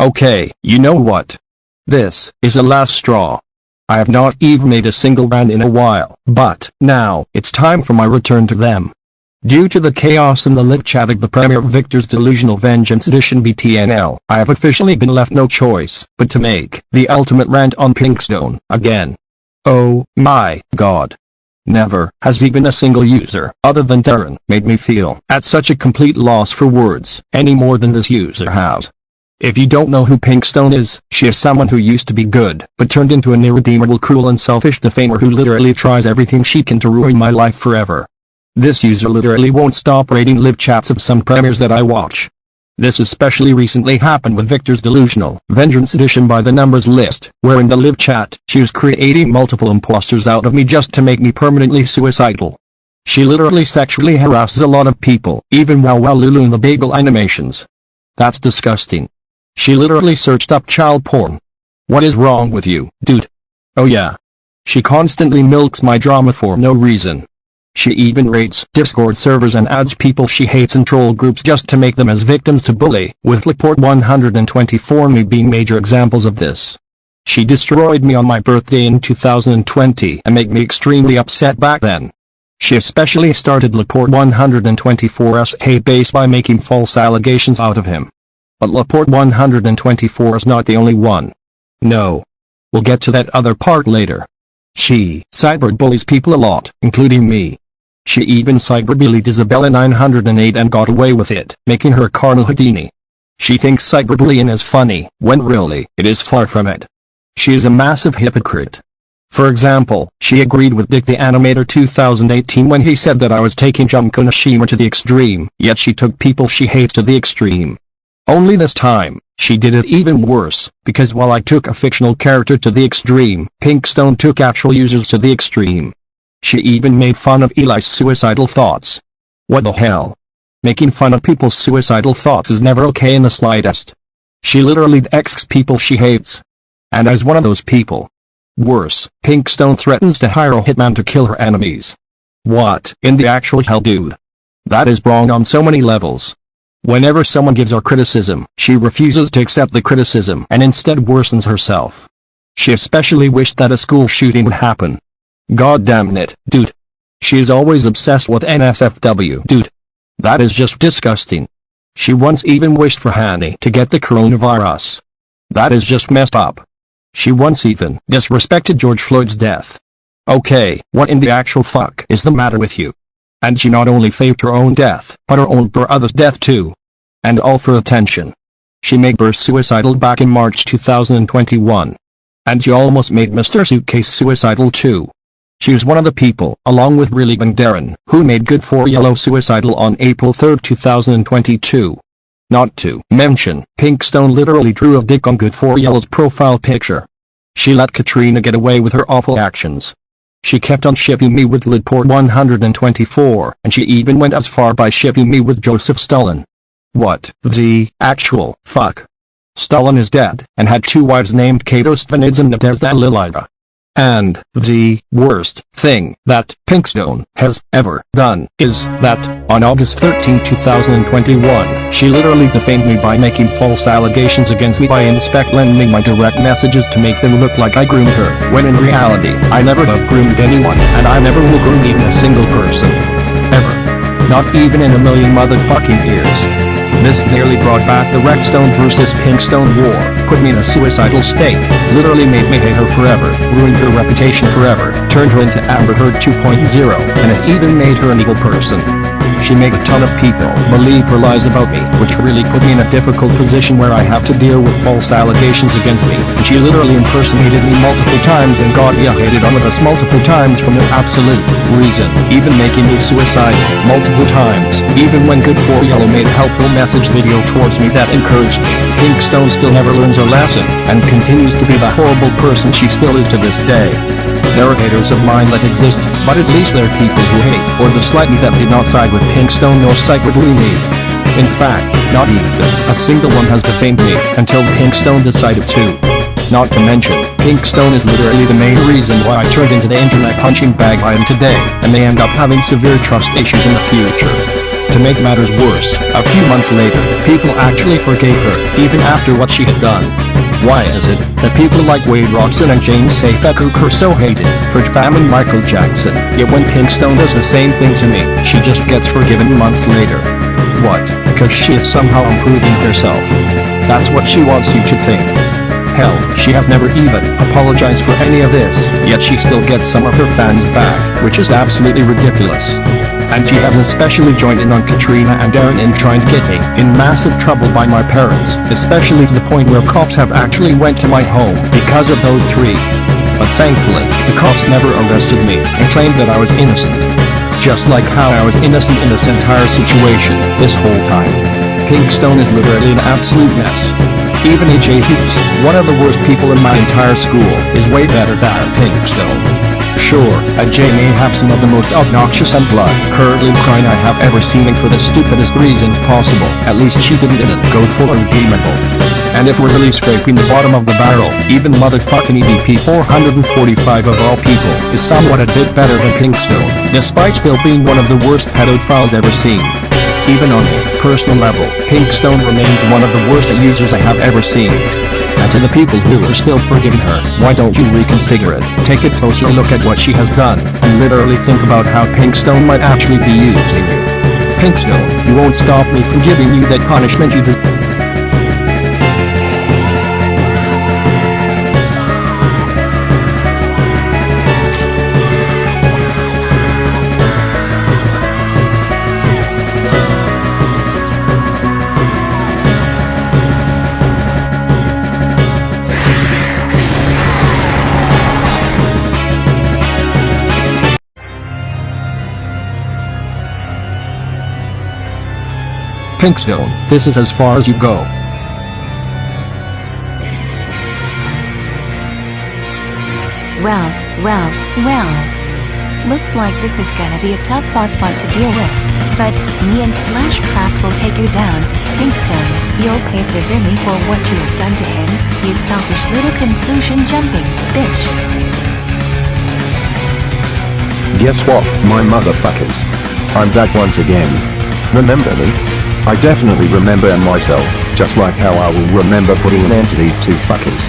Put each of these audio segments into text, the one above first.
Okay, you know what? This is the last straw. I have not even made a single rant in a while, but now it's time for my return to them. Due to the chaos in the live chat of the Premier Victor's Delusional Vengeance Edition BTNL, I have officially been left no choice but to make the ultimate rant on Pinkstone again. Oh my god. Never has even a single user, other than Darren, made me feel at such a complete loss for words, any more than this user has. If you don't know who Pinkstone is, she is someone who used to be good, but turned into an irredeemable, cruel and selfish defamer who literally tries everything she can to ruin my life forever. This user literally won't stop raiding live chats of some premiers that I watch. This especially recently happened with Victor's Delusional Vengeance Edition by the numbers list, where in the live chat, she was creating multiple imposters out of me just to make me permanently suicidal. She literally sexually harasses a lot of people, even while Lulu in the bagel animations. That's disgusting. She literally searched up child porn. What is wrong with you, dude? Oh yeah. She constantly milks my drama for no reason. She even raids Discord servers and adds people she hates in troll groups just to make them as victims to bully, with Laporte 124 me being major examples of this. She destroyed me on my birthday in 2020 and made me extremely upset back then. She especially started Laporte 124's hate base by making false allegations out of him. But Laporte 124 is not the only one. No. We'll get to that other part later. She cyberbullies people a lot, including me. She even cyberbullied Isabella 908 and got away with it, making her Carnal Houdini. She thinks cyberbullying is funny, when really, it is far from it. She is a massive hypocrite. For example, she agreed with Dick the Animator 2018 when he said that I was taking Junko Nishima to the extreme, yet she took people she hates to the extreme. Only this time, she did it even worse, because while I took a fictional character to the extreme, Pinkstone took actual users to the extreme. She even made fun of Eli's suicidal thoughts. What the hell? Making fun of people's suicidal thoughts is never okay in the slightest. She literally X's people she hates. And as one of those people. Worse, Pinkstone threatens to hire a hitman to kill her enemies. What in the actual hell, dude? That is wrong on so many levels. Whenever someone gives her criticism, she refuses to accept the criticism and instead worsens herself. She especially wished that a school shooting would happen. God damn it, dude. She is always obsessed with NSFW, dude. That is just disgusting. She once even wished for Hanny to get the coronavirus. That is just messed up. She once even disrespected George Floyd's death. Okay, what in the actual fuck is the matter with you? And she not only faked her own death, but her own brother's death too. And all for attention. She made her suicidal back in March 2021. And she almost made Mr. Suitcase suicidal too. She was one of the people, along with Really Bang Darren, who made Good for Yellow suicidal on April 3, 2022. Not to mention, Pinkstone literally drew a dick on Good for Yellow's profile picture. She let Katrina get away with her awful actions. She kept on shipping me with Lidport 124, and she even went as far by shipping me with Joseph Stalin. What the actual fuck? Stalin is dead, and had two wives named Kato Svanidze and Nadezhda Lilieva. And the worst thing that Pinkstone has ever done is that, on August 13, 2021, she literally defamed me by making false allegations against me by lending my direct messages to make them look like I groomed her, when in reality, I never have groomed anyone, and I never will groom even a single person. Ever. Not even in a million motherfucking years. This nearly brought back the Rexstone vs Pinkstone war, put me in a suicidal state, literally made me hate her forever, ruined her reputation forever, turned her into Amber Heard 2.0, and it even made her an evil person. She made a ton of people believe her lies about me, which really put me in a difficult position where I have to deal with false allegations against me, and she literally impersonated me multiple times and got me hated on with us multiple times for no absolute reason, even making me suicidal multiple times, even when Good for Yellow made a helpful message video towards me that encouraged me. Pinkstone still never learns her lesson, and continues to be the horrible person she still is to this day. There are haters of mine that exist, but at least there are people who hate or dislike me that did not side with Pinkstone nor cyberbully me. In fact, not even a single one has defamed me, until Pinkstone decided to. Not to mention, Pinkstone is literally the main reason why I turned into the internet punching bag I am today, and may end up having severe trust issues in the future. To make matters worse, a few months later, people actually forgave her, even after what she had done. Why is it that people like Wade Robson and James Safeco are so hated for defaming Michael Jackson, yet when Pinkstone does the same thing to me, she just gets forgiven months later? What? Because she is somehow improving herself. That's what she wants you to think. Hell, she has never even apologized for any of this, yet she still gets some of her fans back, which is absolutely ridiculous. And she has especially joined in on Katrina and Aaron in trying to get me in massive trouble by my parents, especially to the point where cops have actually went to my home because of those three. But thankfully, the cops never arrested me and claimed that I was innocent. Just like how I was innocent in this entire situation this whole time. Pinkstone is literally an absolute mess. Even AJ Hughes, one of the worst people in my entire school, is way better than Pinkstone. Sure, AJ may have some of the most obnoxious and blood-curdling crying I have ever seen, and for the stupidest reasons possible, at least she didn't go full redeemable. And if we're really scraping the bottom of the barrel, even motherfucking EDP 445 of all people is somewhat a bit better than Pinkstone, despite still being one of the worst pedophiles ever seen. Even on a personal level, Pinkstone remains one of the worst users I have ever seen. And to the people who are still forgiving her, why don't you reconsider it? Take a closer look at what she has done, and literally think about how Pinkstone might actually be using you. Pinkstone, you won't stop me from giving you that punishment you deserve. Pinkstone, this is as far as you go. Well. Looks like this is gonna be a tough boss fight to deal with. But me and Slashcraft will take you down. Pinkstone, you'll pay severely for what you have done to him, you selfish little conclusion jumping bitch. Guess what, my motherfuckers? I'm back once again. Remember me? I definitely remember myself, just like how I will remember putting an end to these two fuckers.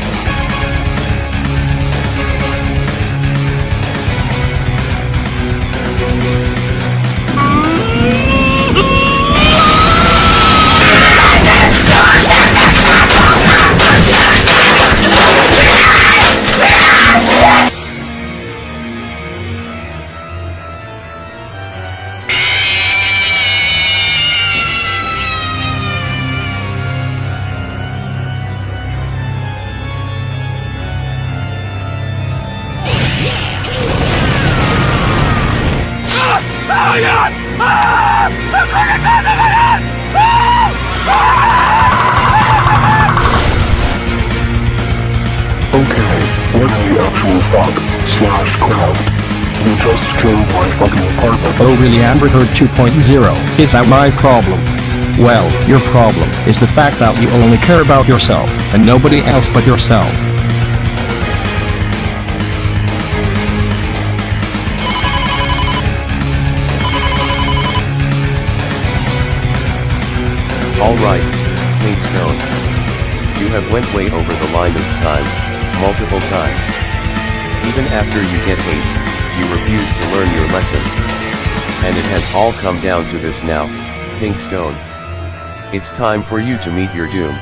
Okay, what the actual fuck, Slashcraft? You just killed my fucking partner. Oh really, Amber Heard 2.0, is that my problem? Well, your problem is the fact that you only care about yourself, and nobody else but yourself. Alright, Pinkstone. You have went way over the line this time, multiple times. Even after you get hate, you refuse to learn your lesson. And it has all come down to this now, Pinkstone. It's time for you to meet your doom.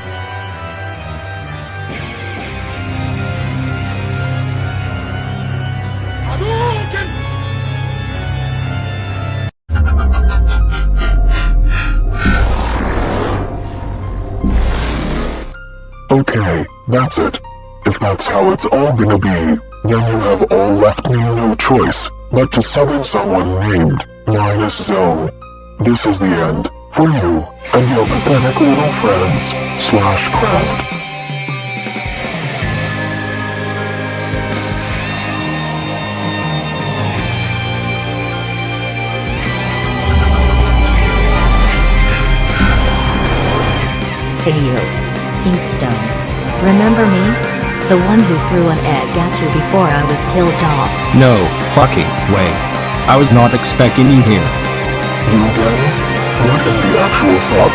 Okay, that's it. If that's how it's all gonna be, then you have all left me no choice but to summon someone named Zone. This is the end, for you, and your pathetic little friends, Slashcraft. Hey you, Pinkstone. Remember me? The one who threw an egg at you before I was killed off. No fucking way. I was not expecting you here. You again? What in the actual fuck?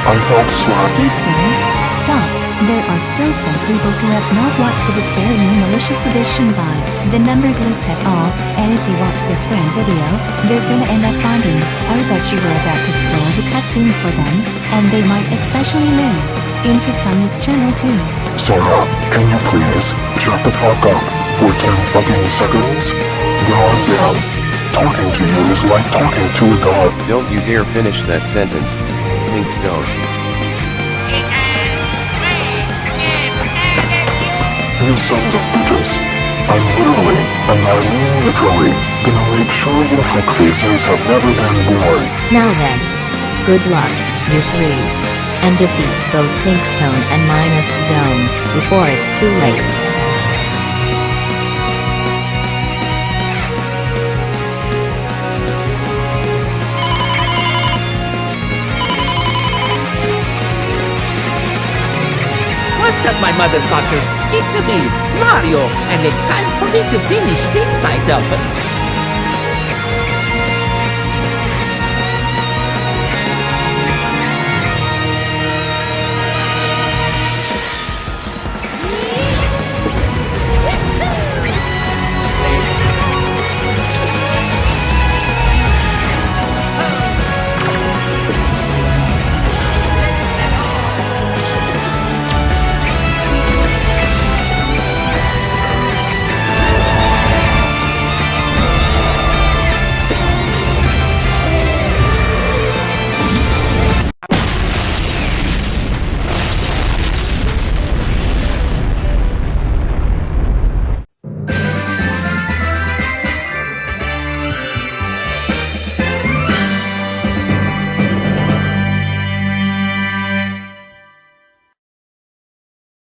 I thought Slack... Pinkstone, stop. There are still some people who have not watched the despairingly malicious edition by the numbers list at all, and if they watch this rant video, they're gonna end up finding, I bet you were about to spoil the cutscenes for them, and they might especially lose interest on this channel too. Sarah, can you please shut the fuck up for 10 fucking seconds? God damn. Talking to you is like talking to a god. Don't you dare finish that sentence, Pinkstone. You sons of bitches. I'm literally, and I mean literally, gonna make sure your fuckfaces have never been born. Now then. Good luck, you three. And defeat both Pinkstone and Minus Zone, before it's too late. What's up, my motherfuckers? It's me, Mario, and it's time for me to finish this fight up.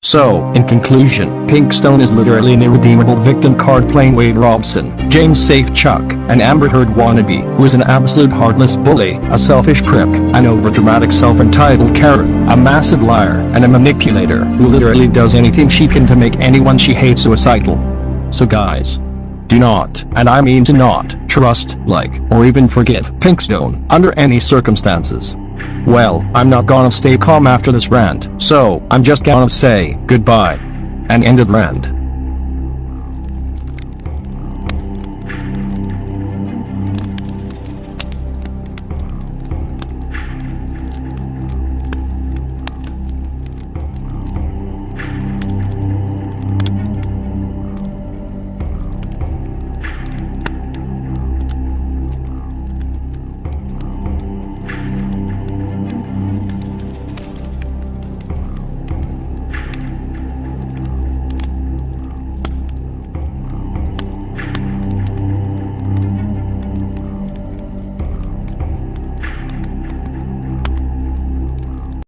So, in conclusion, Pinkstone is literally an irredeemable victim card playing Wade Robson, James Safe Chuck, an Amber Heard wannabe who is an absolute heartless bully, a selfish prick, an overdramatic self-entitled Karen, a massive liar, and a manipulator who literally does anything she can to make anyone she hates suicidal. So guys, do not, and I mean do not, trust, like, or even forgive Pinkstone under any circumstances. Well, I'm not gonna stay calm after this rant, so I'm just gonna say goodbye and end the rant.